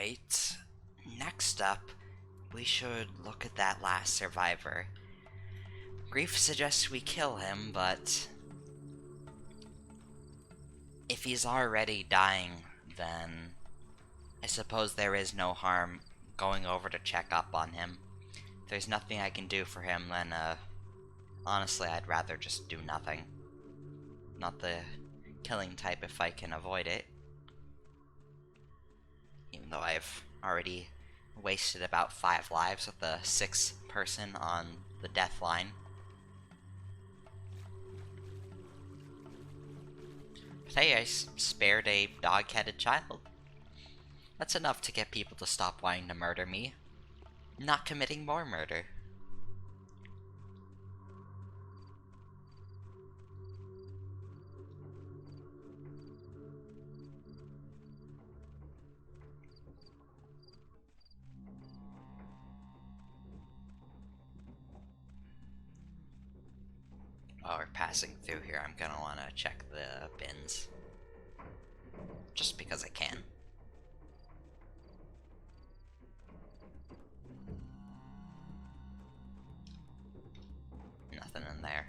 Alright, next up, we should look at that last survivor. Grief suggests we kill him, but if he's already dying, then I suppose there is no harm going over to check up on him. If there's nothing I can do for him, then honestly I'd rather just do nothing. Not the killing type if I can avoid it. Even though I've already wasted about 5 lives with the 6th person on the death line. But hey, I spared a dog-headed child. That's enough to get people to stop wanting to murder me. I'm not committing more murder. While we're passing through here, I'm gonna want to check the bins. Just because I can. Nothing in there.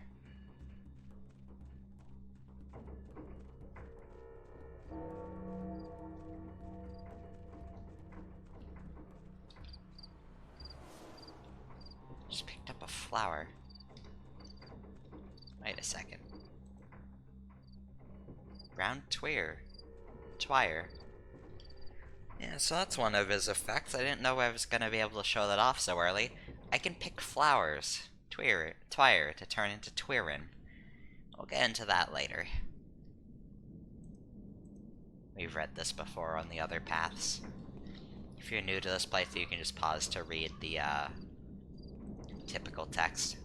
Just picked up a flower. Wait a second. Round Twire. Yeah, so that's one of his effects. I didn't know I was gonna be able to show that off so early. I can pick flowers. Twire to turn into Twirin. We'll get into that later. We've read this before on the other paths. If you're new to this playthrough, you can just pause to read the typical text.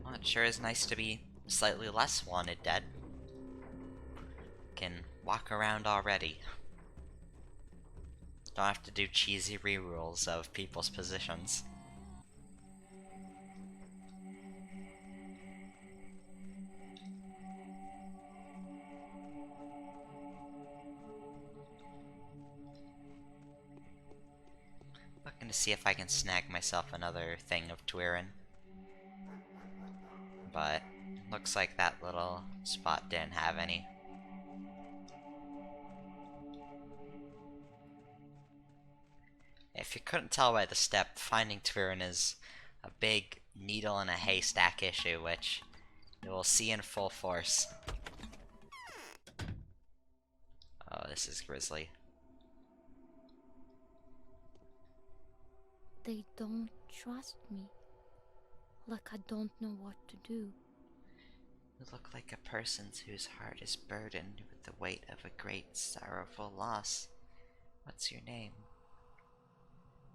Well, it sure is nice to be slightly less wanted dead. Can walk around already. Don't have to do cheesy rerolls of people's positions. Looking to see if I can snag myself another thing of Twirin. But looks like that little spot didn't have any. If you couldn't tell by the step, finding Twirin is a big needle in a haystack issue, which you will see in full force. Oh, this is grisly. They don't trust me. Like I don't know what to do. You look like a person whose heart is burdened with the weight of a great sorrowful loss. What's your name?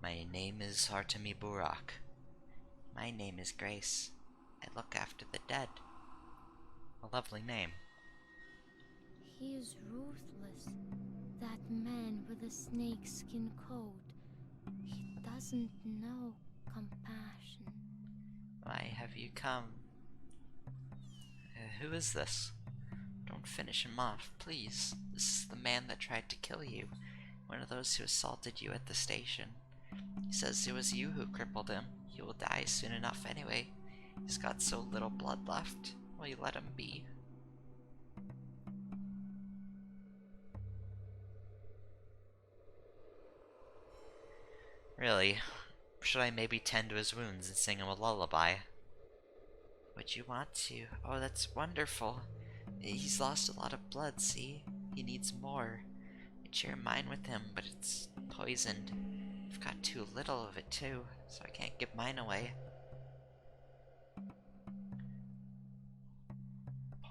My name is Artemi Burak. My name is Grace. I look after the dead. A lovely name. He is ruthless. That man with a snakeskin coat. He doesn't know compassion. Why have you come? Who is this? Don't finish him off, please. This is the man that tried to kill you. One of those who assaulted you at the station. He says it was you who crippled him. He will die soon enough anyway. He's got so little blood left. Will you let him be? Really? Should I maybe tend to his wounds and sing him a lullaby? Would you want to? Oh, that's wonderful. He's lost a lot of blood, see? He needs more. I'd share mine with him, but it's poisoned. I've got too little of it too, so I can't give mine away.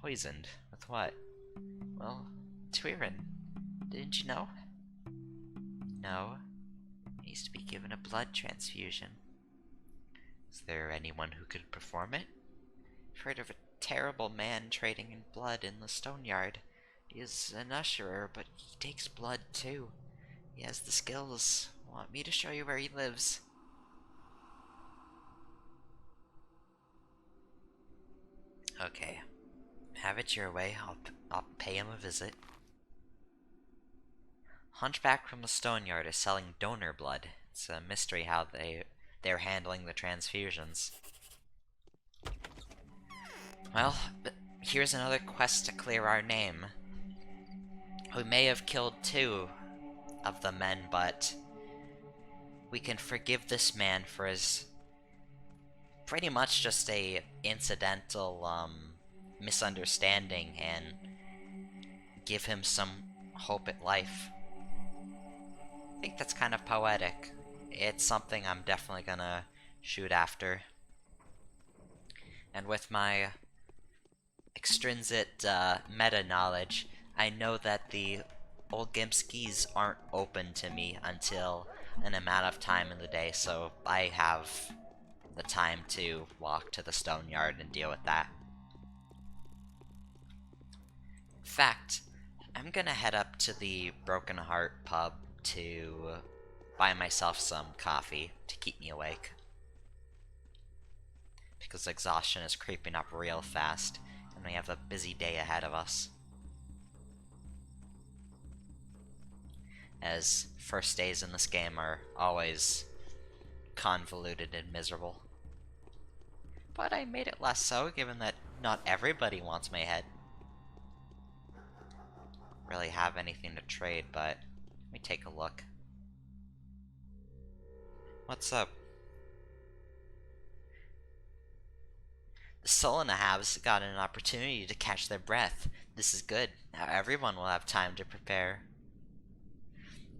Poisoned? With what? Well, Twirin. Didn't you know? No. He needs to be given a blood transfusion. Is there anyone who could perform it? I've heard of a terrible man trading in blood in the stone yard. He is an usherer, but he takes blood too. He has the skills. Want me to show you where he lives? Okay. Have it your way. I'll pay him a visit. Hunchback from the Stone Yard is selling donor blood. It's a mystery how they're handling the transfusions. Well, here's another quest to clear our name. We may have killed 2 of the men, but we can forgive this man for his pretty much just a incidental misunderstanding and give him some hope at life. I think that's kind of poetic. It's something I'm definitely gonna shoot after. And with my extrinsic meta-knowledge, I know that the old Gimskis aren't open to me until an amount of time in the day, so I have the time to walk to the Stone Yard and deal with that. In fact, I'm gonna head up to the Broken Heart pub to buy myself some coffee to keep me awake. Because exhaustion is creeping up real fast, and we have a busy day ahead of us. As first days in this game are always convoluted and miserable. But I made it less so, given that not everybody wants my head. Really have anything to trade, but let me take a look. What's up? The Solanahavs got an opportunity to catch their breath. This is good. Now everyone will have time to prepare.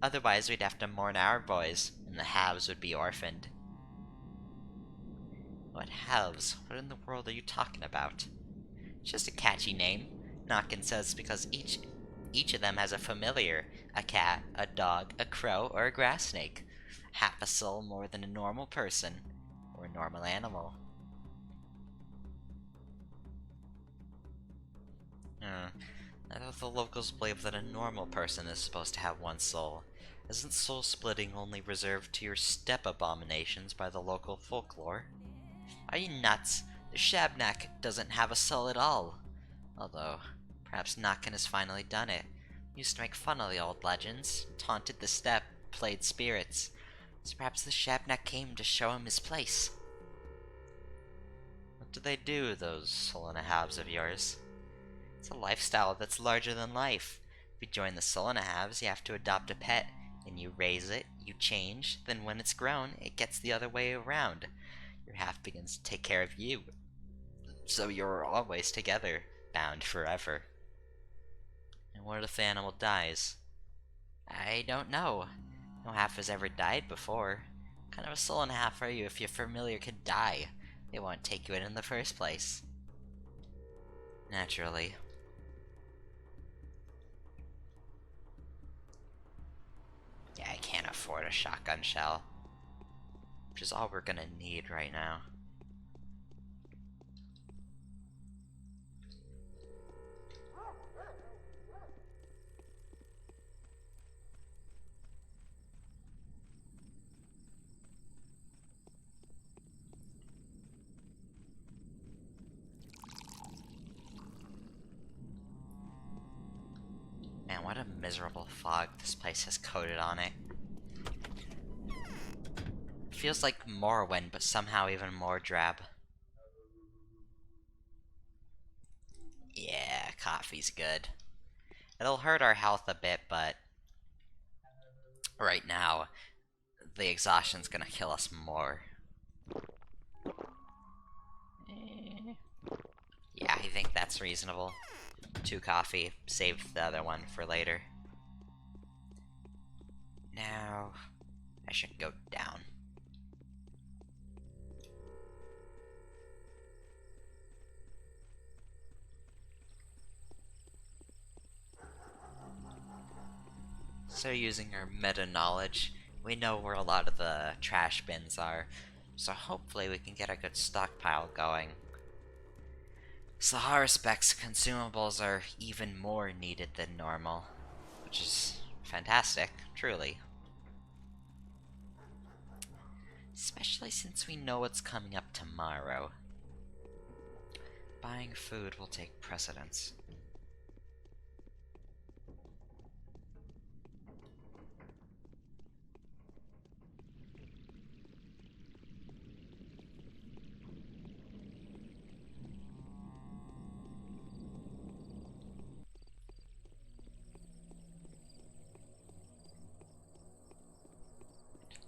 Otherwise, we'd have to mourn our boys, and the halves would be orphaned. What halves? What in the world are you talking about? It's just a catchy name. Notkin says because each of them has a familiar. A cat, a dog, a crow, or a grass snake. Half a soul more than a normal person. Or a normal animal. I thought the locals believe that a normal person is supposed to have 1 soul. Isn't soul splitting only reserved to your steppe abominations by the local folklore? Are you nuts? The Shabnak doesn't have a soul at all. Although, perhaps Notkin has finally done it. He used to make fun of the old legends, taunted the steppe, played spirits. So perhaps the Shabnak came to show him his place. What do they do, those Solanahavs of yours? It's a lifestyle that's larger than life. If you join the Solanahavs, you have to adopt a pet, and you raise it, you change, then when it's grown, it gets the other way around. Your half begins to take care of you. So you're always together, bound forever. And what if the animal dies? I don't know. No half has ever died before. What kind of a Solanahav are you if your familiar could die? They won't take you in the first place. Naturally. Yeah, I can't afford a shotgun shell. Which is all we're gonna need right now. Man, what a miserable fog this place has coated on it. Feels like Morrowind, but somehow even more drab. Yeah, coffee's good. It'll hurt our health a bit, but right now, the exhaustion's gonna kill us more. Yeah, I think that's reasonable. 2 coffee, save the other one for later. Now, I should go down. So using our meta-knowledge, we know where a lot of the trash bins are, so hopefully we can get a good stockpile going. So Haruspex consumables are even more needed than normal, which is fantastic, truly. Especially since we know what's coming up tomorrow. Buying food will take precedence.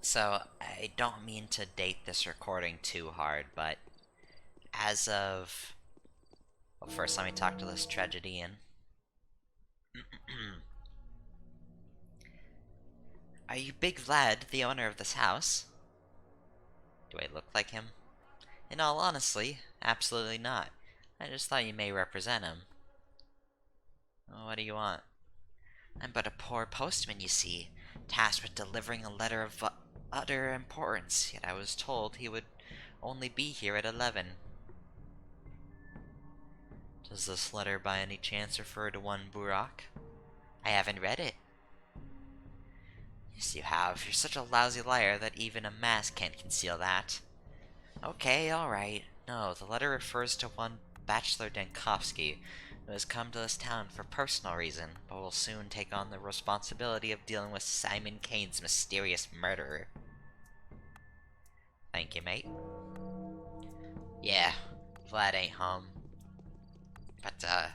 So, I don't mean to date this recording too hard, but as of... Well, first let me talk to this tragedian. Are you Big Vlad, the owner of this house? Do I look like him? In all honesty, absolutely not. I just thought you may represent him. Well, what do you want? I'm but a poor postman, you see, tasked with delivering a letter of utter importance, yet I was told he would only be here at 11. Does this letter by any chance refer to one Burak? I haven't read it. Yes, you have. You're such a lousy liar that even a mask can't conceal that. Okay, alright. No, the letter refers to one Bachelor Dankovsky, who has come to this town for personal reason, but will soon take on the responsibility of dealing with Simon Kane's mysterious murderer. Thank you, mate. Yeah, Vlad ain't home. But,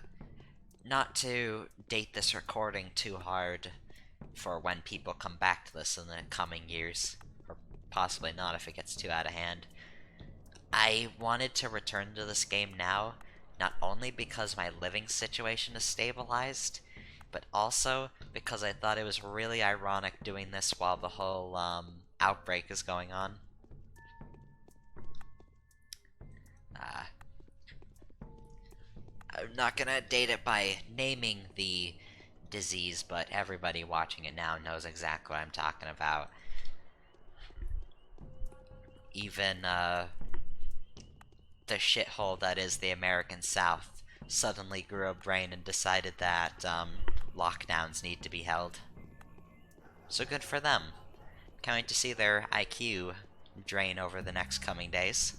not to date this recording too hard for when people come back to this in the coming years, or possibly not if it gets too out of hand. I wanted to return to this game now, not only because my living situation is stabilized, but also because I thought it was really ironic doing this while the whole, outbreak is going on. I'm not gonna date it by naming the disease, but everybody watching it now knows exactly what I'm talking about. Even, the shithole that is the American South suddenly grew a brain and decided that, lockdowns need to be held. So good for them. Can't wait to see their IQ drain over the next coming days.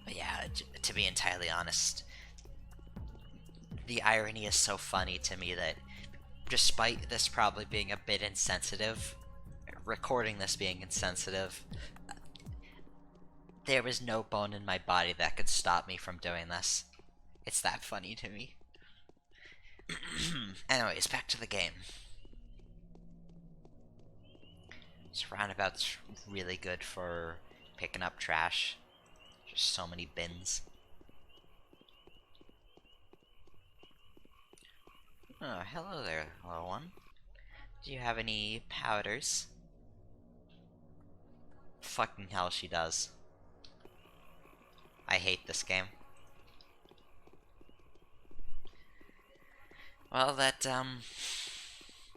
But yeah, to be entirely honest, the irony is so funny to me that despite this probably being a bit insensitive, recording this being insensitive, there was no bone in my body that could stop me from doing this. It's that funny to me. Anyways, back to the game. This roundabout's really good for picking up trash. There's so many bins. Oh, hello there, little one. Do you have any powders? Fucking hell, she does. I hate this game. Well, that,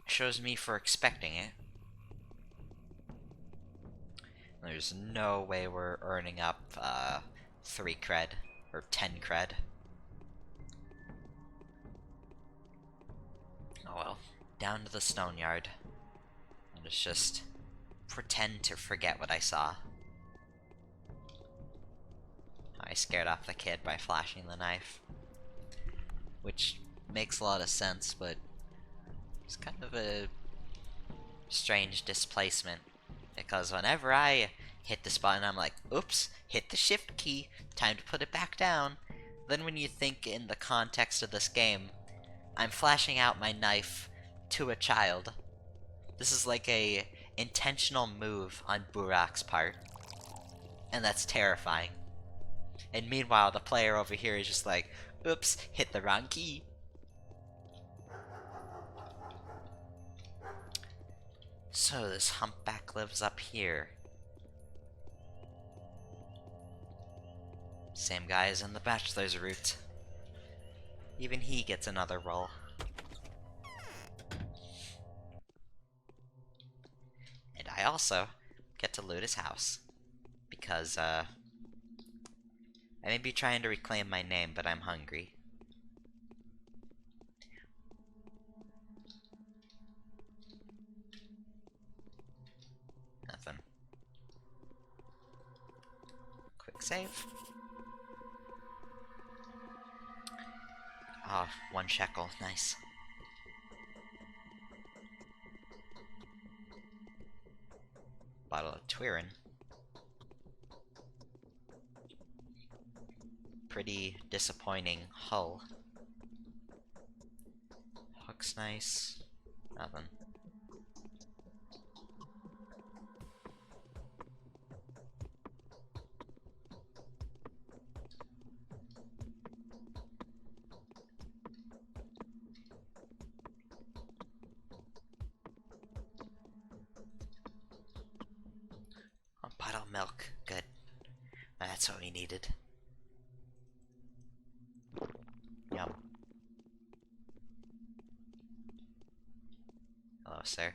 shows me for expecting it. There's no way we're earning up, 3 cred, or 10 cred. Oh well, down to the stone yard. Let's just pretend to forget what I saw. I scared off the kid by flashing the knife. Which makes a lot of sense, but it's kind of a strange displacement. Because whenever I hit this button, I'm like, oops, hit the shift key, time to put it back down. Then when you think in the context of this game, I'm flashing out my knife to a child. This is like a intentional move on Burak's part. And that's terrifying. And meanwhile, the player over here is just like, oops, hit the wrong key. So this humpback lives up here. Same guy as in the bachelor's route. Even he gets another roll. And I also get to loot his house. Because, I may be trying to reclaim my name, but I'm hungry. Nothing. Quick save. Oh, 1 shekel. Nice. Bottle of Twirin. Pretty disappointing hull. Hook's nice. Nothing. Oh, bottle of milk. Good. That's what we needed. Yum. Hello, sir.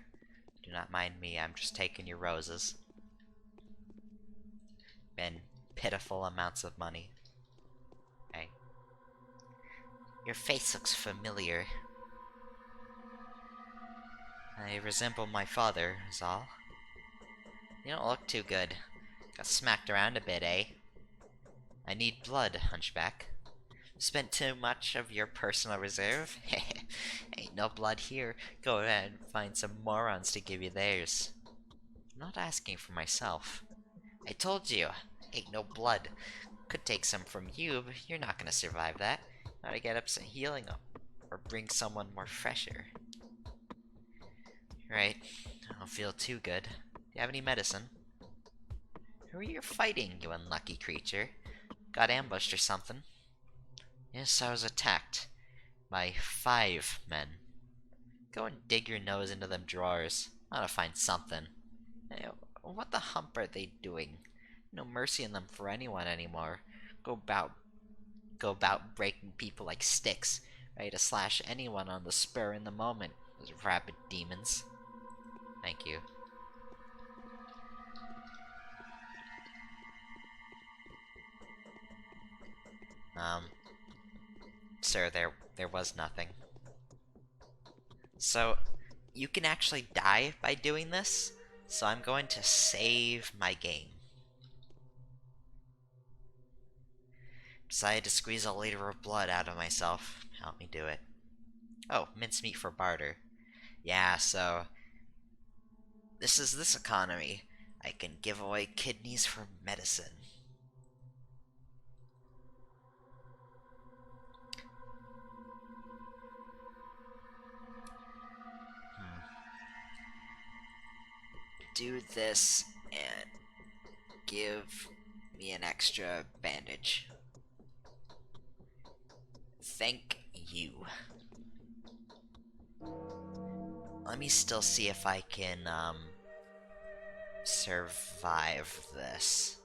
Do not mind me, I'm just taking your roses. And pitiful amounts of money. Hey. Your face looks familiar. I resemble my father, is all. You don't look too good. Got smacked around a bit, eh? I need blood, Hunchback. Spent too much of your personal reserve? Ain't no blood here. Go ahead and find some morons to give you theirs. I'm not asking for myself. I told you, ain't no blood. Could take some from you, but you're not gonna survive that. Gotta get up some healing up, or bring someone more fresher. Right, I don't feel too good. Do you have any medicine? Who are you fighting, you unlucky creature? Got ambushed or something? Yes, I was attacked by 5 men. Go and dig your nose into them drawers. I ought to find something. Hey, what the hump are they doing? No mercy in them for anyone anymore. Go about breaking people like sticks, ready to slash anyone on the spur in the moment. Those rabid demons. Thank you. Sir, there was nothing. So, you can actually die by doing this, so I'm going to save my game. Decided to squeeze a liter of blood out of myself. Help me do it. Oh, mincemeat for barter. Yeah, so this is this economy. I can give away kidneys for medicine. Do this and give me an extra bandage. Thank you. Let me still see if I can, survive this.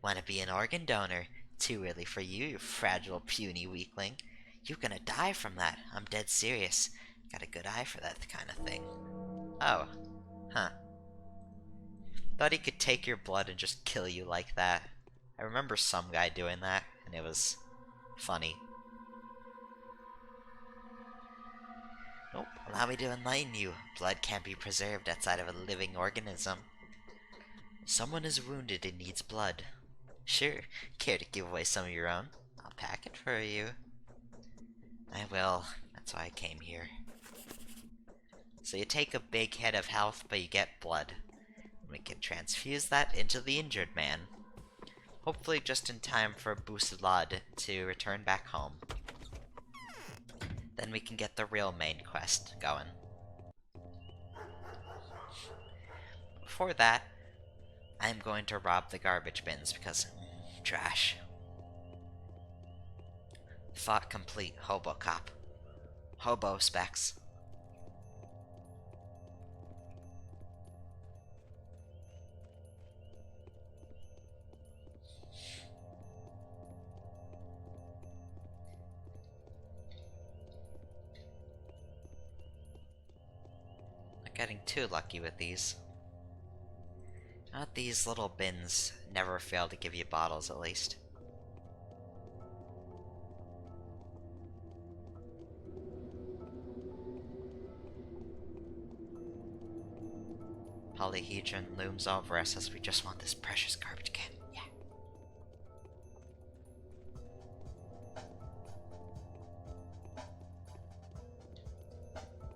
Want to be an organ donor? Too early for you, you fragile, puny weakling. You're gonna die from that. I'm dead serious. Got a good eye for that kind of thing. Oh. Huh. Thought he could take your blood and just kill you like that. I remember some guy doing that, and it was funny. Nope, allow me to enlighten you. Blood can't be preserved outside of a living organism. Someone is wounded and needs blood. Sure, care to give away some of your own? I'll pack it for you. I will. That's why I came here. So you take a big head of health, but you get blood. We can transfuse that into the injured man. Hopefully just in time for Busalad to return back home. Then we can get the real main quest going. Before that, I'm going to rob the garbage bins because trash. Thought complete, Hobo Cop. Hobo specs. Not getting too lucky with these. Not these little bins never fail to give you bottles, at least. Polyhedron looms over us as we just want this precious garbage can. Yeah.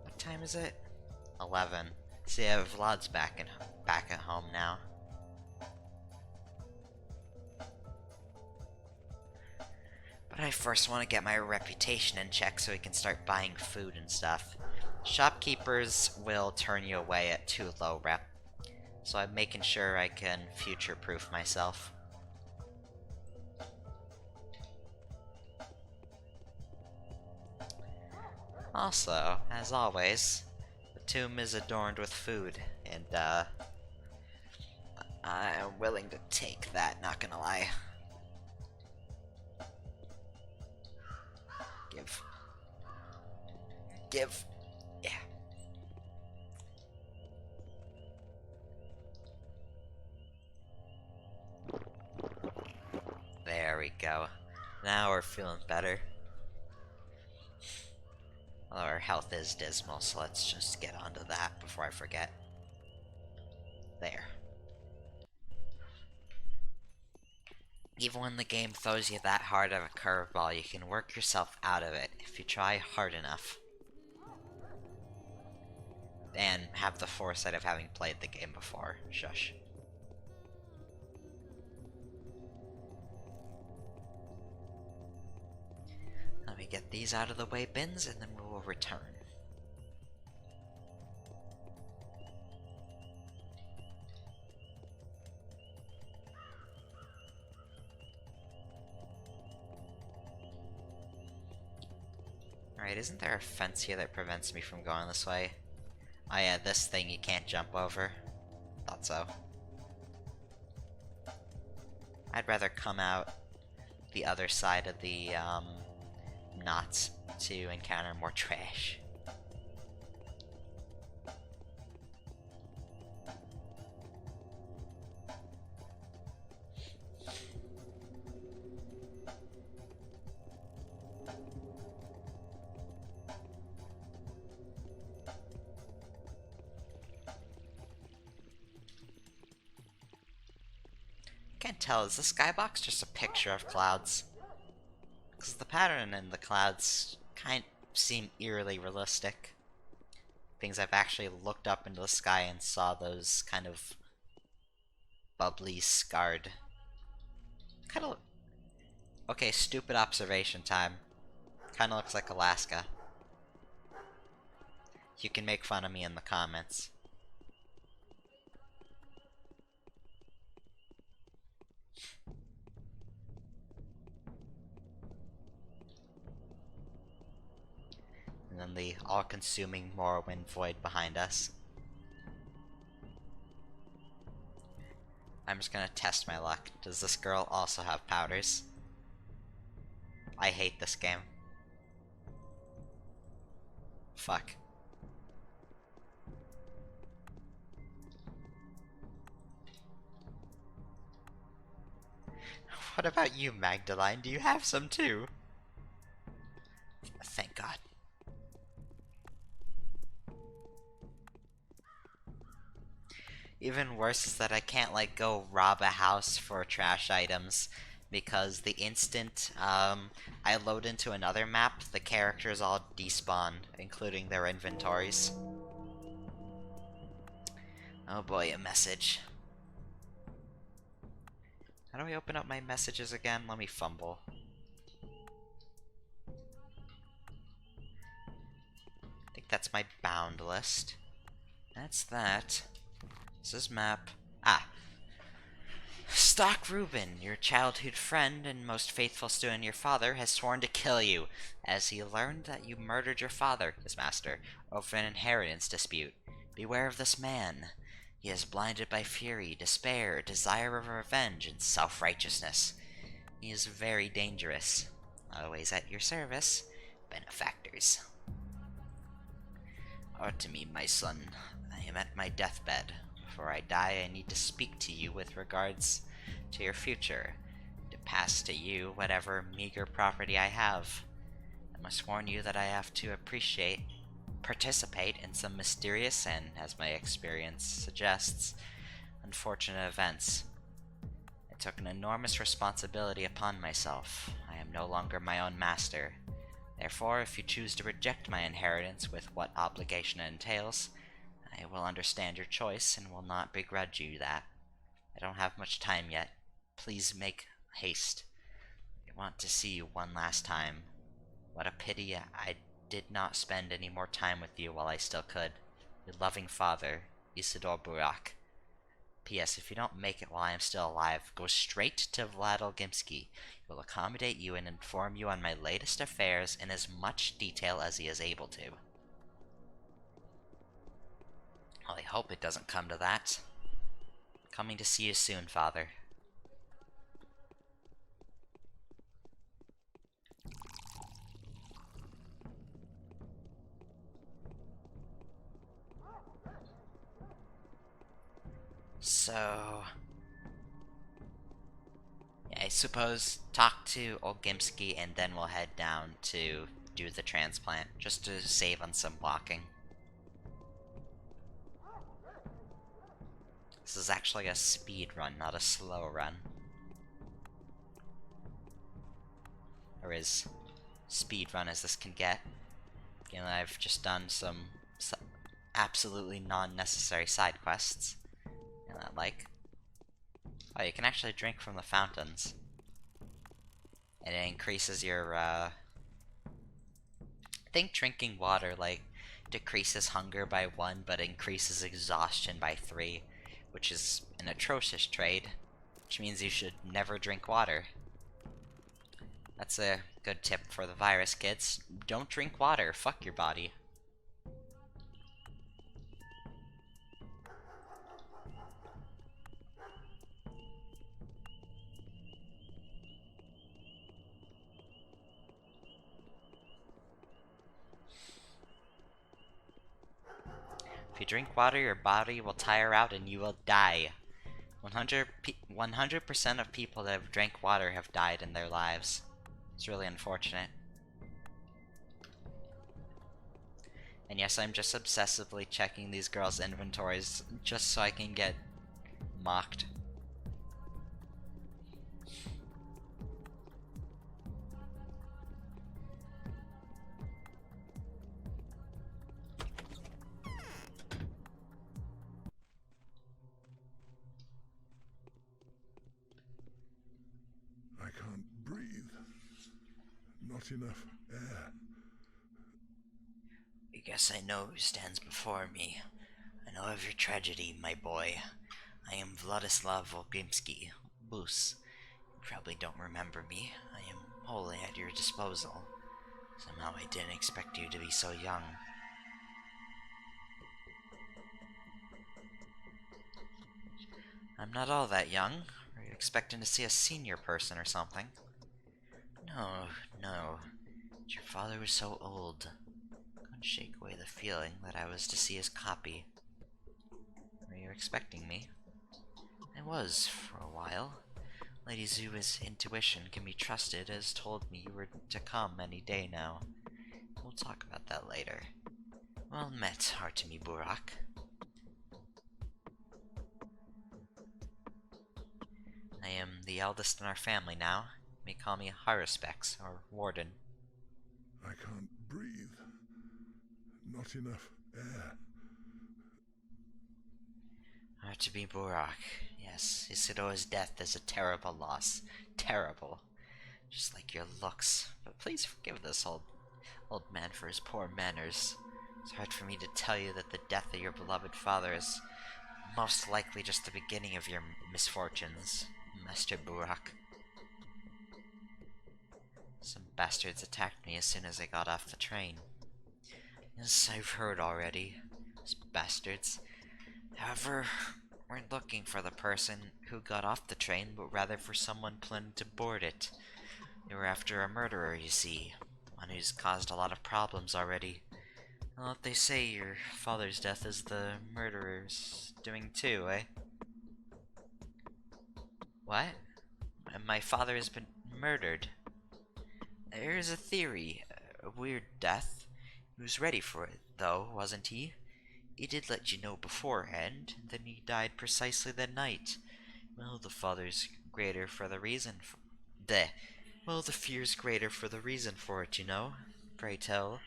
What time is it? 11. See, Vlad's back at home now. But I first want to get my reputation in check so we can start buying food and stuff. Shopkeepers will turn you away at too low rep, so I'm making sure I can future-proof myself. Also, as always, the tomb is adorned with food, and I'm willing to take that, not gonna lie. Give. Yeah. There we go. Now we're feeling better. Well, our health is dismal, so let's just get onto that before I forget. There. Even when the game throws you that hard of a curveball, you can work yourself out of it if you try hard enough. And have the foresight of having played the game before. Shush. Let me get these out of the way bins, and then we will return. Alright, isn't there a fence here that prevents me from going this way? Oh yeah, this thing you can't jump over. Thought so. I'd rather come out the other side of the, knots to encounter more trash. Can't tell, is the skybox just a picture of clouds? Because the pattern in the clouds kind of seem eerily realistic. Things I've actually looked up into the sky and saw those kind of bubbly, scarred. Kind of. Okay, stupid observation time. Kind of looks like Alaska. You can make fun of me in the comments. And then the all-consuming Morrowind void behind us. I'm just gonna test my luck. Does this girl also have powders? I hate this game. Fuck. What about you, Magdalene? Do you have some too? Thank God. Even worse is that I can't, like, go rob a house for trash items, because the instant, I load into another map, the characters all despawn, including their inventories. Oh boy, a message. How do we open up my messages again? Let me fumble. I think that's my bound list. That's that. This is map. Ah. Stock Reuben, your childhood friend and most faithful student, your father, has sworn to kill you, as he learned that you murdered your father, his master, over an inheritance dispute. Beware of this man. He is blinded by fury, despair, desire of revenge, and self-righteousness. He is very dangerous. Always at your service, benefactors. Or to me, my son, I am at my deathbed. before I die, I need to speak to you with regards to your future, to pass to you whatever meager property I have. I must warn you that I have to participate in some mysterious and, as my experience suggests, unfortunate events. I took an enormous responsibility upon myself. I am no longer my own master. Therefore, if you choose to reject my inheritance with what obligation it entails, I will understand your choice and will not begrudge you that. I don't have much time yet. Please make haste. I want to see you one last time. What a pity I did not spend any more time with you while I still could. Your loving father, Isidore Burak. P.S. If you don't make it while I am still alive, go straight to Vlad Olgimsky. He will accommodate you and inform you on my latest affairs in as much detail as he is able to. Well, I hope it doesn't come to that. Coming to see you soon, Father. So... yeah, I suppose talk to Olgimsky and then we'll head down to do the transplant, just to save on some walking. This is actually a speed run, not a slow run. Or as speed run as this can get. You know, I've just done some absolutely non-necessary side quests. And I like. Oh, you can actually drink from the fountains. And it increases your, I think drinking water, like, decreases hunger by 1, but increases exhaustion by 3. Which is an atrocious trade, which means you should never drink water. That's a good tip for the virus kids. Don't drink water, fuck your body. If you drink water, your body will tire out and you will die. 100% of people that have drank water have died in their lives. It's really unfortunate. And yes, I'm just obsessively checking these girls' inventories just so I can get mocked. I can't breathe. Not enough air. I guess I know who stands before me. I know of your tragedy, my boy. I am Vladislav Volgimsky, Bus. You probably don't remember me. I am wholly at your disposal. Somehow I didn't expect you to be so young. I'm not all that young. Were you expecting to see a senior person or something? No, no. Your father was so old. Couldn't shake away the feeling that I was to see his copy. Were you expecting me? I was, for a while. Lady Zuba's intuition can be trusted, has told me you were to come any day now. We'll talk about that later. Well met, Artemi Burak. I am the eldest in our family now. You may call me Haruspex, or Warden. I can't breathe. Not enough air. Artemi Burak. Yes, Isidore's death is a terrible loss. Terrible. Just like your looks. But please forgive this old man for his poor manners. It's hard for me to tell you that the death of your beloved father is most likely just the beginning of your misfortunes, Master Burak. Some bastards attacked me as soon as I got off the train. Yes, I've heard already. Those bastards. However, weren't looking for the person who got off the train, but rather for someone planning to board it. They were after a murderer, you see. One who's caused a lot of problems already. Well, they say your father's death is the murderer's doing too, eh? What? My father has been murdered. There's a theory. A weird death. He was ready for it, though, wasn't he? He did let you know beforehand, and then he died precisely that night. Well, the father's greater for the reason for... Well, the fear's greater for the reason for it, you know. Pray tell,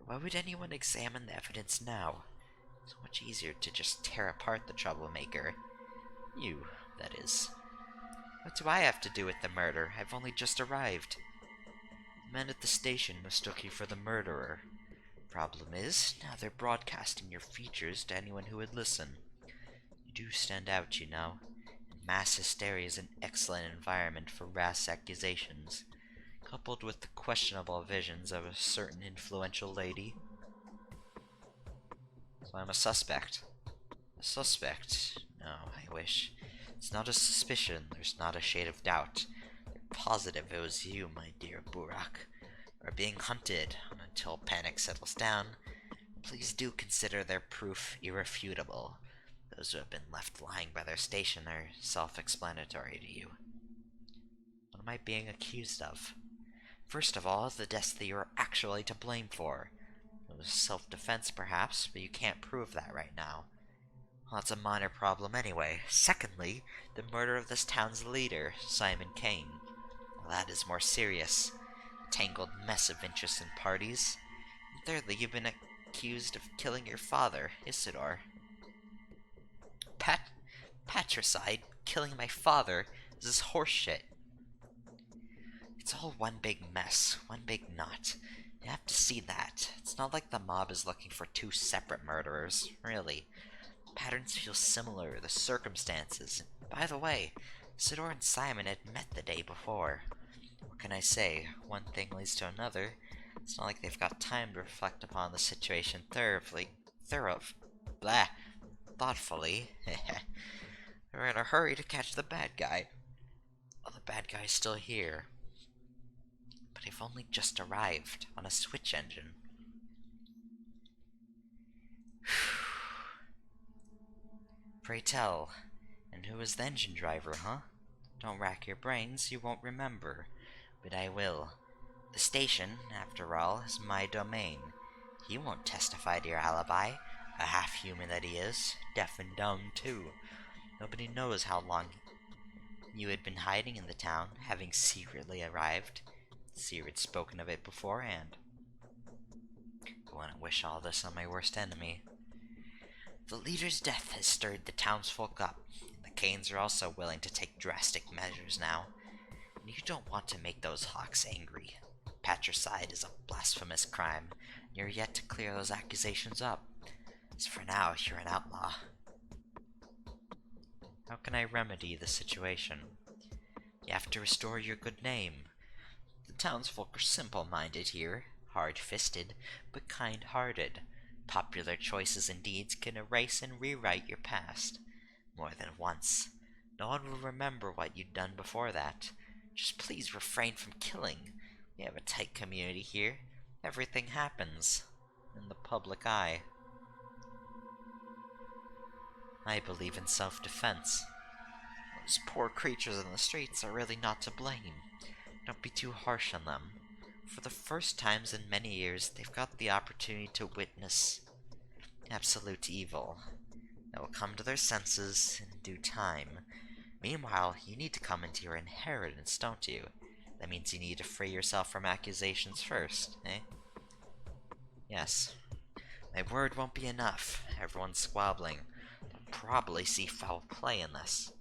why would anyone examine the evidence now? So much easier to just tear apart the troublemaker. You, that is. What do I have to do with the murder? I've only just arrived. The men at the station mistook you for the murderer. Problem is, now they're broadcasting your features to anyone who would listen. You do stand out, you know. And mass hysteria is an excellent environment for rash accusations, coupled with the questionable visions of a certain influential lady. So I'm a suspect. A suspect? No, I wish. It's not a suspicion, there's not a shade of doubt. They're positive it was you, my dear Burak. Are being hunted until panic settles down. Please do consider their proof irrefutable. Those who have been left lying by their station are self-explanatory to you. What am I being accused of? First of all, the deaths that you are actually to blame for. It was self-defense, perhaps, but you can't prove that right now. Well, that's a minor problem anyway. Secondly, the murder of this town's leader, Simon Kane. Well, that is more serious. A tangled mess of interests and parties. And thirdly, you've been accused of killing your father, Isidore. Patricide? Killing my father? This is horseshit. It's all one big mess, one big knot. You have to see that. It's not like the mob is looking for two separate murderers, really. Patterns feel similar, the circumstances. By the way, Isidore and Simon had met the day before. What can I say? One thing leads to another. It's not like they've got time to reflect upon the situation thoroughfully. Thoughtfully. They're in a hurry to catch the bad guy. Well, the bad guy's still here. But they've only just arrived on a switch engine. Pray tell, and who was the engine driver, huh? Don't rack your brains, you won't remember. But I will. The station, after all, is my domain. He won't testify to your alibi, a half-human that he is, deaf and dumb, too. Nobody knows how long you had been hiding in the town, having secretly arrived. Seer had spoken of it beforehand. I wouldn't wish all this on my worst enemy. The leader's death has stirred the townsfolk up. The Kanes are also willing to take drastic measures now. And you don't want to make those hawks angry. Patricide is a blasphemous crime, and you're yet to clear those accusations up. As for now, you're an outlaw. How can I remedy the situation? You have to restore your good name. The townsfolk are simple-minded here, hard-fisted, but kind-hearted. Popular choices and deeds can erase and rewrite your past. More than once. No one will remember what you'd done before that. Just please refrain from killing. We have a tight community here. Everything happens in the public eye. I believe in self-defense. Those poor creatures in the streets are really not to blame. Don't be too harsh on them. For the first times in many years, they've got the opportunity to witness absolute evil. They will come to their senses in due time. Meanwhile, you need to come into your inheritance, don't you? That means you need to free yourself from accusations first, eh? Yes. My word won't be enough. Everyone's squabbling. They'll probably see foul play in this.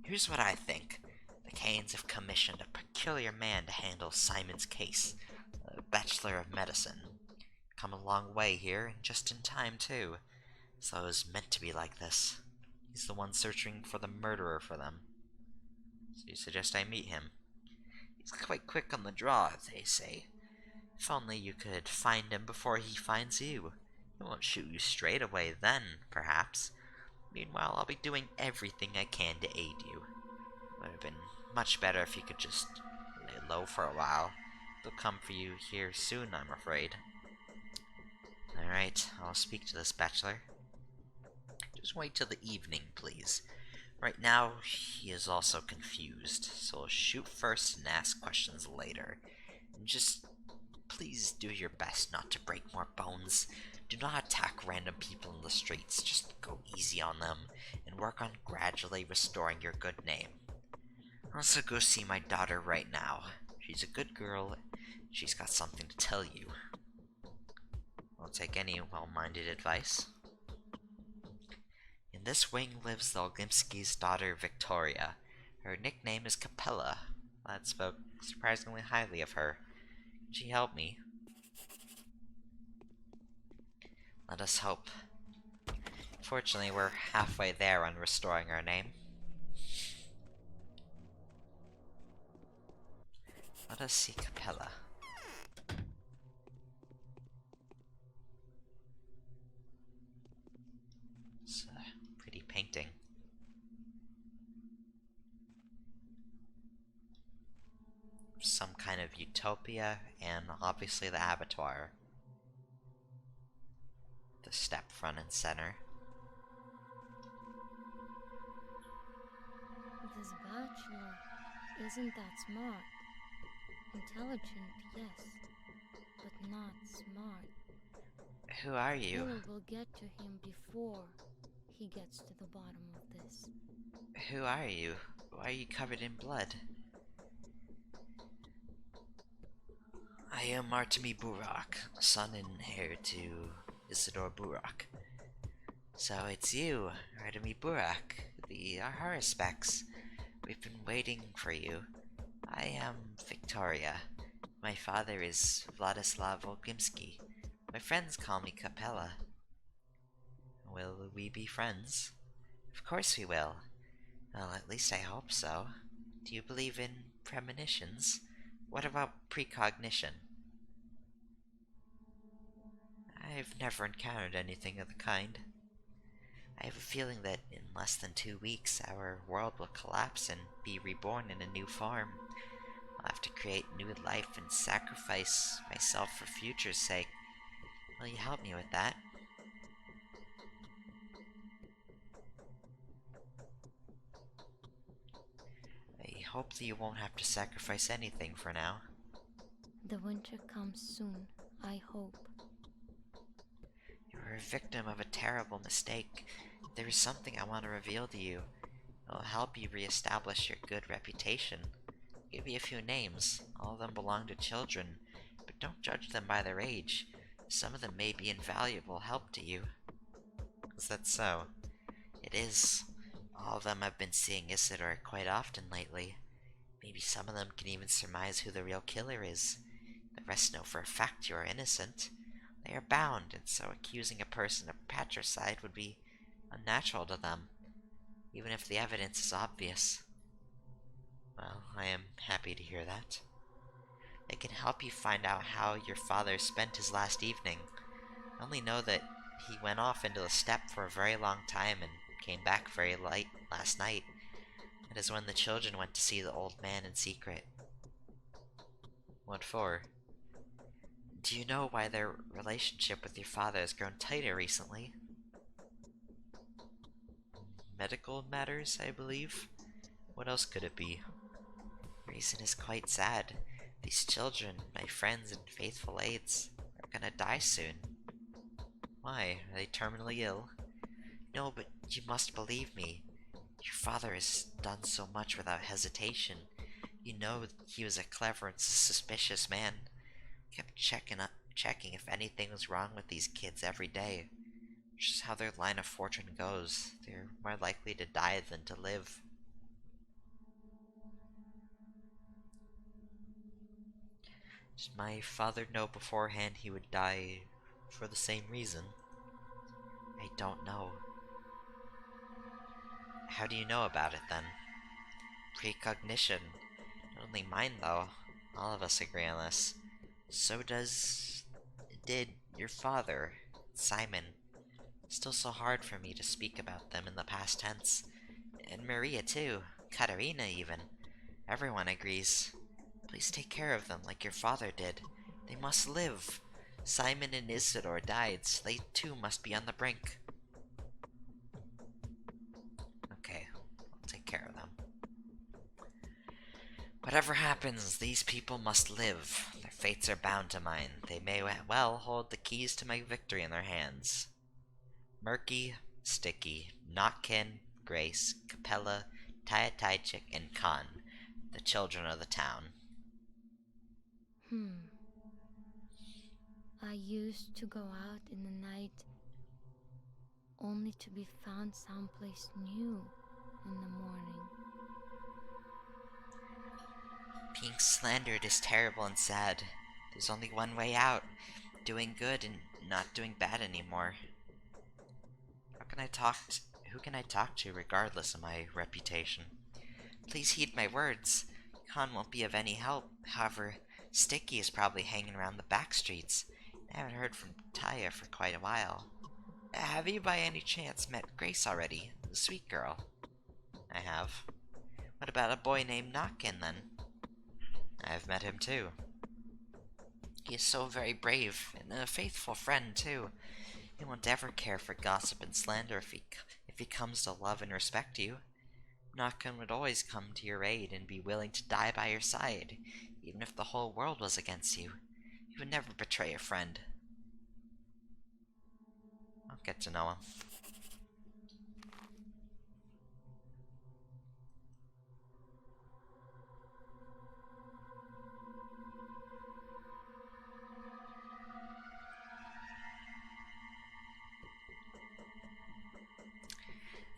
Here's what I think. The Kanes have commissioned a peculiar man to handle Simon's case. A bachelor of medicine. Come a long way here, and just in time, too. So it was meant to be like this. He's the one searching for the murderer for them. So you suggest I meet him? He's quite quick on the draw, they say. If only you could find him before he finds you. He won't shoot you straight away then, perhaps. Meanwhile, I'll be doing everything I can to aid you. It would have been much better if you could just lay low for a while. They'll come for you here soon, I'm afraid. Alright, I'll speak to this bachelor. Just wait till the evening, please. Right now, he is also confused, so I'll shoot first and ask questions later. And just please do your best not to break more bones. Do not attack random people in the streets, just go easy on them, and work on gradually restoring your good name. I'll also go see my daughter right now. She's a good girl, she's got something to tell you. I'll take any well-minded advice. In this wing lives the Olgimski's daughter, Victoria. Her nickname is Capella. Lad spoke surprisingly highly of her. Can she help me? Let us hope. Fortunately, we're halfway there on restoring our name. Let us see Capella. It's a pretty painting. Some kind of utopia, and obviously the abattoir. The step front and center. This bachelor isn't that smart. Intelligent, yes, but not smart. Who are you? Killer will get to him before he gets to the bottom of this. Who are you? Why are you covered in blood? I am Artemi Burak, son and heir to Isidore Burak. So it's you, Artemi Burak, the Haruspex. We've been waiting for you. I am Victoria. My father is Vladislav Olgimski. My friends call me Capella. Will we be friends? Of course we will. Well, at least I hope so. Do you believe in premonitions? What about precognition? I've never encountered anything of the kind. I have a feeling that in less than 2 weeks, our world will collapse and be reborn in a new form. I'll have to create new life and sacrifice myself for future's sake. Will you help me with that? I hope that you won't have to sacrifice anything for now. The winter comes soon, I hope. You're a victim of a terrible mistake. There is something I want to reveal to you. It'll help you reestablish your good reputation. I'll give you a few names. All of them belong to children, but don't judge them by their age. Some of them may be invaluable help to you. Is that so? It is. All of them have been seeing Isidore quite often lately. Maybe some of them can even surmise who the real killer is. The rest know for a fact you are innocent. They are bound, and so accusing a person of patricide would be unnatural to them, even if the evidence is obvious. Well, I am happy to hear that. It can help you find out how your father spent his last evening. I only know that he went off into the steppe for a very long time and came back very late last night. That is when the children went to see the old man in secret. What for? Do you know why their relationship with your father has grown tighter recently? Medical matters, I believe? What else could it be? The reason is quite sad. These children, my friends and faithful aides, are gonna die soon. Why? Are they terminally ill? No, but you must believe me. Your father has done so much without hesitation. You know he was a clever and suspicious man. Kept checking if anything was wrong with these kids every day. It's just how their line of fortune goes. They're more likely to die than to live. Did my father know beforehand he would die for the same reason? I don't know. How do you know about it then? Precognition. Not only mine though. All of us agree on this. So did your father, Simon. Still so hard for me to speak about them in the past tense. And Maria too. Katerina even. Everyone agrees. Please take care of them like your father did. They must live. Simon and Isidore died, so they too must be on the brink. Okay, I'll take care of them. Whatever happens, these people must live. Their fates are bound to mine. They may well hold the keys to my victory in their hands. Murky, Sticky, Notkin, Grace, Capella, Pathologic, and Khan, the children of the town. I used to go out in the night only to be found someplace new in the morning. Being slandered is terrible and sad. There's only one way out. Doing good and not doing bad anymore. Who can I talk to regardless of my reputation? Please heed my words. Khan won't be of any help. However, Sticky is probably hanging around the back streets. I haven't heard from Taya for quite a while. Have you by any chance met Grace already? The sweet girl. I have. What about a boy named Notkin then? I've met him too. He is so very brave, and a faithful friend too. He won't ever care for gossip and slander if he comes to love and respect you. Notkin would always come to your aid and be willing to die by your side, even if the whole world was against you. He would never betray a friend. I'll get to know him.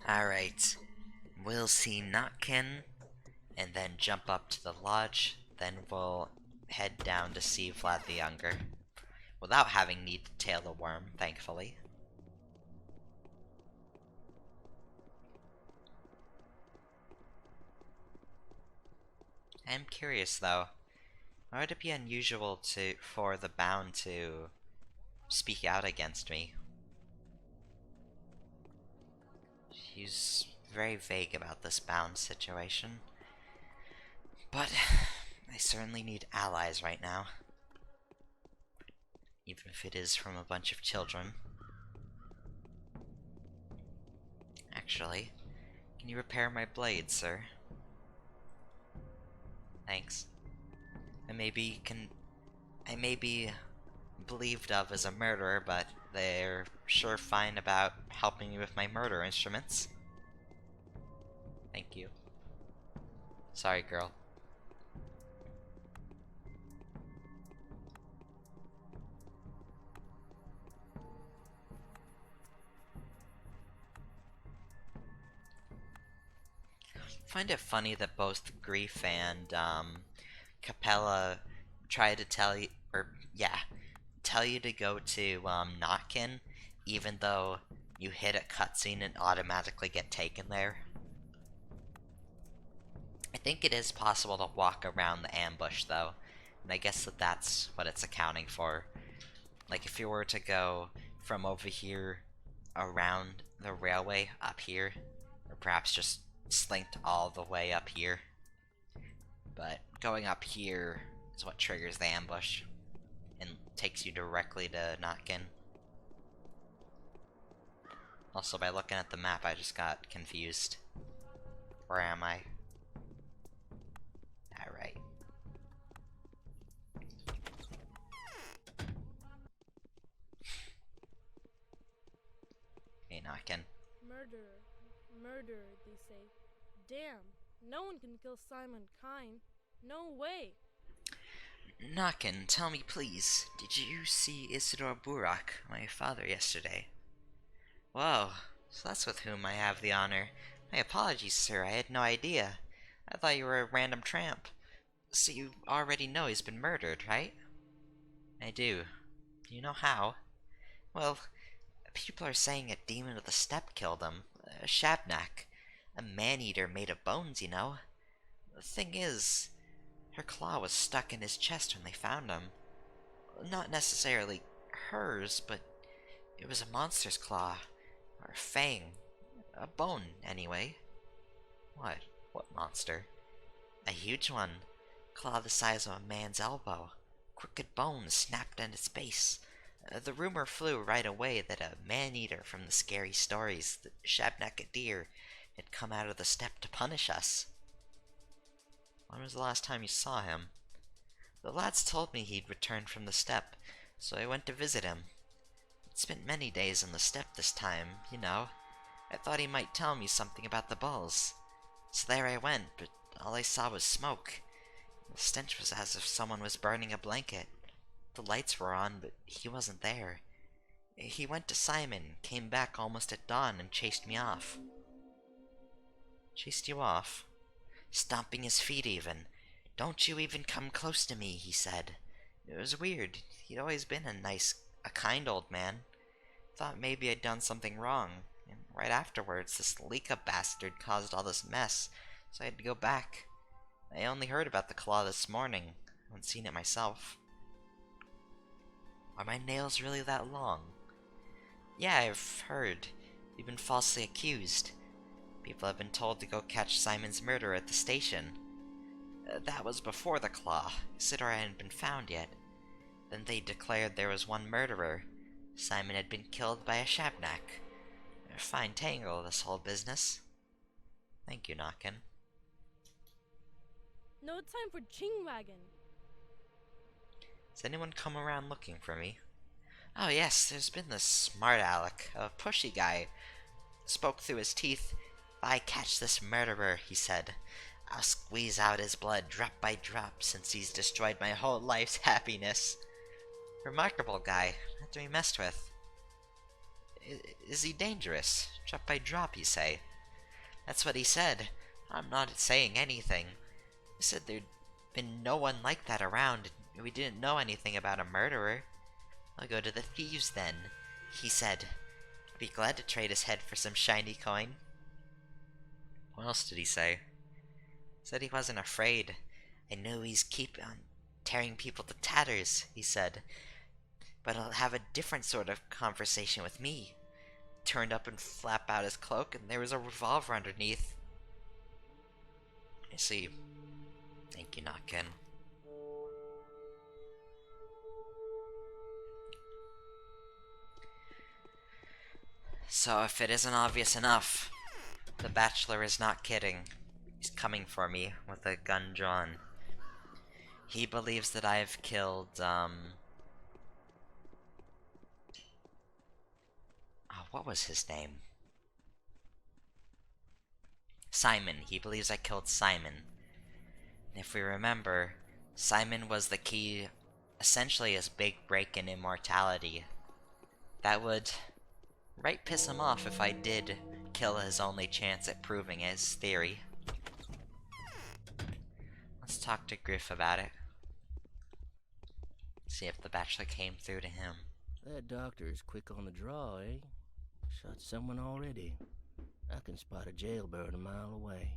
Alright, we'll see Notkin, and then jump up to the lodge, then we'll head down to see Vlad the Younger, without having need to tail the worm, thankfully. I'm curious though, why would it be unusual for the bound to speak out against me? He's very vague about this bound situation. But I certainly need allies right now. Even if it is from a bunch of children. Actually, can you repair my blade, sir? Thanks. I may be believed of as a murderer, but they're sure fine about helping me with my murder instruments. Thank you. Sorry, girl. I find it funny that both Grief and Capella try to tell you to go to Notkin, even though you hit a cutscene and automatically get taken there. I think it is possible to walk around the ambush though, and I guess that's what it's accounting for. Like if you were to go from over here around the railway up here, or perhaps just slinked all the way up here. But going up here is what triggers the ambush and takes you directly to Notkin. Also, by looking at the map, I just got confused. Where am I? Alright. Hey, Notkin. Murder, they say. Damn, no one can kill Simon Kine. No way. Notkin, tell me please, did you see Isidore Burak, my father, yesterday? Whoa, so that's with whom I have the honor. My apologies, sir, I had no idea. I thought you were a random tramp. So you already know he's been murdered, right? I do. Do you know how? Well, people are saying a demon of the steppe killed him. A Shabnak. A man-eater made of bones, you know. The thing is, her claw was stuck in his chest when they found him. Not necessarily hers, but it was a monster's claw. Or a fang. A bone, anyway. What? What monster? A huge one. Claw the size of a man's elbow. Crooked bones snapped at its base. The rumor flew right away that a man-eater from the scary stories, the Shabnakadir, had come out of the steppe to punish us. When was the last time you saw him? The lads told me he'd returned from the steppe, so I went to visit him. He'd spent many days in the steppe this time, you know. I thought he might tell me something about the bulls. So there I went, but all I saw was smoke. The stench was as if someone was burning a blanket. The lights were on, but he wasn't there. He went to Simon, came back almost at dawn, and chased me off. Chased you off? Stomping his feet even. "Don't you even come close to me," he said. It was weird. He'd always been a kind old man. Thought maybe I'd done something wrong. And right afterwards, this Lika bastard caused all this mess, so I had to go back. I only heard about the claw this morning. I haven't seen it myself. Are my nails really that long? Yeah, I've heard. You've been falsely accused. People have been told to go catch Simon's murderer at the station. That was before the claw. Isidore hadn't been found yet. Then they declared there was one murderer. Simon had been killed by a Shabnak. A fine tangle, this whole business. Thank you, Knockin. No time for ching wagon. Has anyone come around looking for me? Oh yes, there's been this smart aleck, a pushy guy. Spoke through his teeth. "If I catch this murderer," he said, "I'll squeeze out his blood drop by drop, since he's destroyed my whole life's happiness." Remarkable guy, not to be messed with. Is he dangerous? Drop by drop, you say? That's what he said. I'm not saying anything. He said there'd been no one like that around, and we didn't know anything about a murderer. "I'll go to the thieves then," he said. "I'd be glad to trade his head for some shiny coin." What else did he say? Said he wasn't afraid. "I know he's keep on tearing people to tatters," he said. "But he'll have a different sort of conversation with me." Turned up and flapped out his cloak, and there was a revolver underneath. I see. Thank you, Knockin. So if it isn't obvious enough, the Bachelor is not kidding. He's coming for me with a gun drawn. He believes that I've killed, what was his name? Simon. He believes I killed Simon. And if we remember, Simon was the key, essentially his big break in immortality. That would right piss him off if I did kill his only chance at proving his theory. Let's talk to Griff about it. See if the Bachelor came through to him. That doctor is quick on the draw, eh? Shot someone already. I can spot a jailbird a mile away.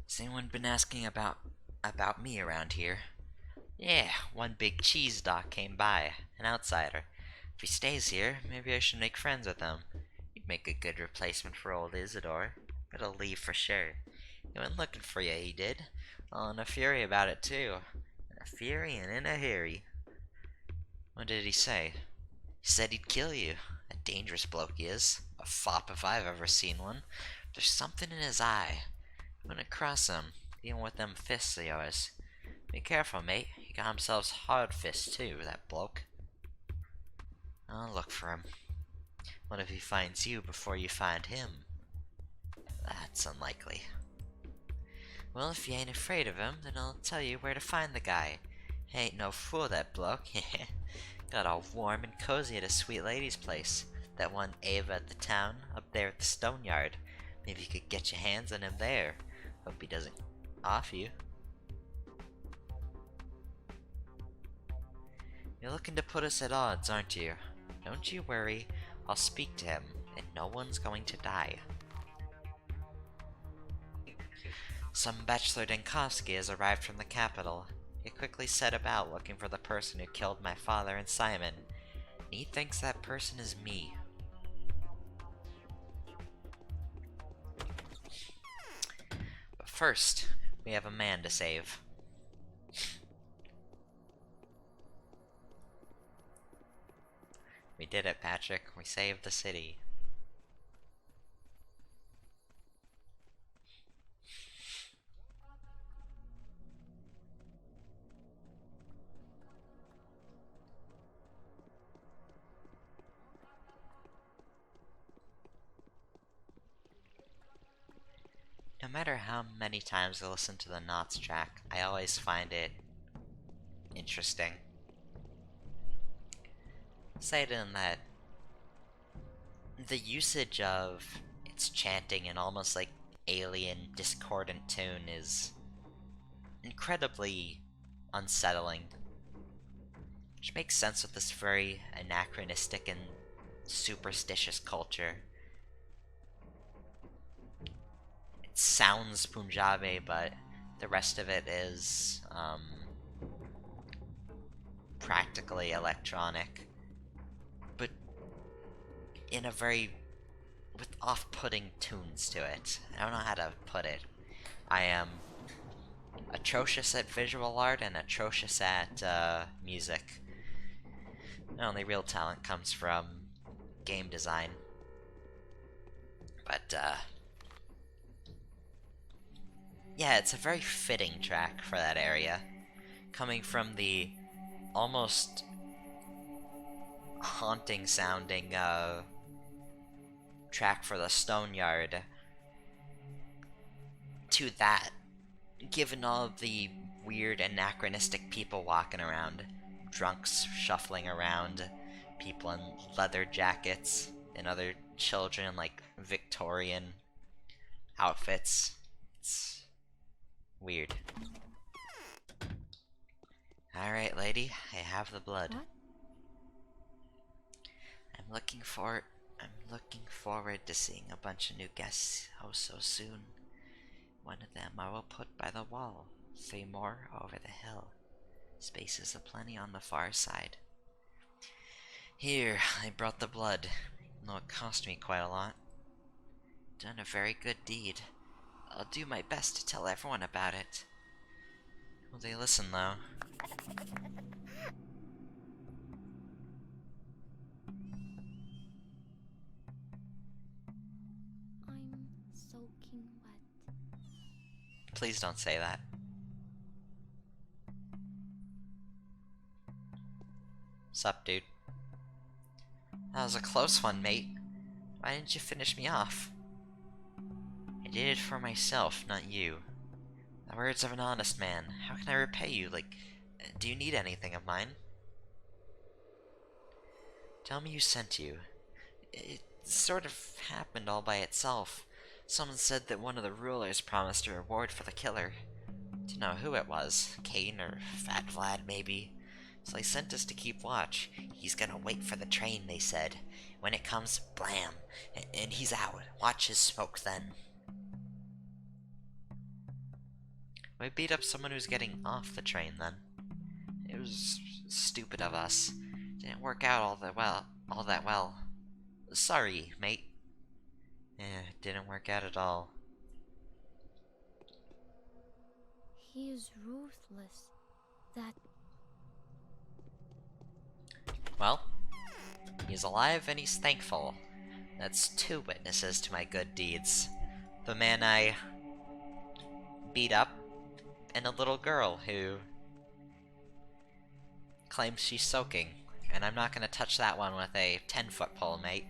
Has anyone been asking about me around here? Yeah, one big cheese doc came by, an outsider. If he stays here, maybe I should make friends with him. He'd make a good replacement for old Isidore, but he'll leave for sure. He went looking for you, he did. All in a fury about it, too. In a fury and in a hurry. What did he say? He said he'd kill you. A dangerous bloke he is. A fop if I've ever seen one. There's something in his eye. I'm gonna cross him, even with them fists of yours. Be careful, mate. He got himself hard fists, too, that bloke. I'll look for him. What if he finds you before you find him? That's unlikely. Well, if you ain't afraid of him, then I'll tell you where to find the guy. He ain't no fool, that bloke. Got all warm and cozy at a sweet lady's place. That one Ava at the town, up there at the stone yard. Maybe you could get your hands on him there. Hope he doesn't off you. You're looking to put us at odds, aren't you? Don't you worry. I'll speak to him, and no one's going to die. Some Bachelor Denkovsky has arrived from the capital. He quickly set about looking for the person who killed my father and Simon. He thinks that person is me. But first, we have a man to save. did it, Patrick. We saved the city. No matter how many times I listen to the Knots track, I always find it interesting. Aside in that, the usage of its chanting and almost like alien, discordant tune is incredibly unsettling. Which makes sense with this very anachronistic and superstitious culture. It sounds Punjabi, but the rest of it is practically electronic, but in a very with off-putting tunes to it. I don't know how to put it. I am atrocious at visual art and atrocious at music. My only real talent comes from game design. But yeah, it's a very fitting track for that area. Coming from the almost haunting sounding track for the Stone Yard to that, given all of the weird anachronistic people walking around, drunks shuffling around, people in leather jackets, and other children in like Victorian outfits. It's weird. Alright, lady, I have the blood. What? I'm looking forward to seeing a bunch of new guests oh so soon. One of them I will put by the wall, 3 more over the hill. Spaces aplenty on the far side. Here, I brought the blood, though it cost me quite a lot. Done a very good deed. I'll do my best to tell everyone about it. Will they listen, though? I'm soaking wet. Please don't say that. Sup, dude? That was a close one, mate. Why didn't you finish me off? I did it for myself, not you. The words of an honest man. How can I repay you? Like, do you need anything of mine? Tell me who sent you. It sort of happened all by itself. Someone said that one of the rulers promised a reward for the killer. Didn't know who it was. Kane or Fat Vlad, maybe. So they sent us to keep watch. He's gonna wait for the train, they said. When it comes, blam! And he's out. Watch his smoke then. We beat up someone who's getting off the train then. It was stupid of us. Didn't work out all that well. Sorry, mate. Yeah, it didn't work out at all. He is ruthless. That Well, he's alive and he's thankful. That's 2 witnesses to my good deeds. The man I beat up, and a little girl who claims she's soaking. And I'm not gonna touch that one with a 10-foot pole, mate.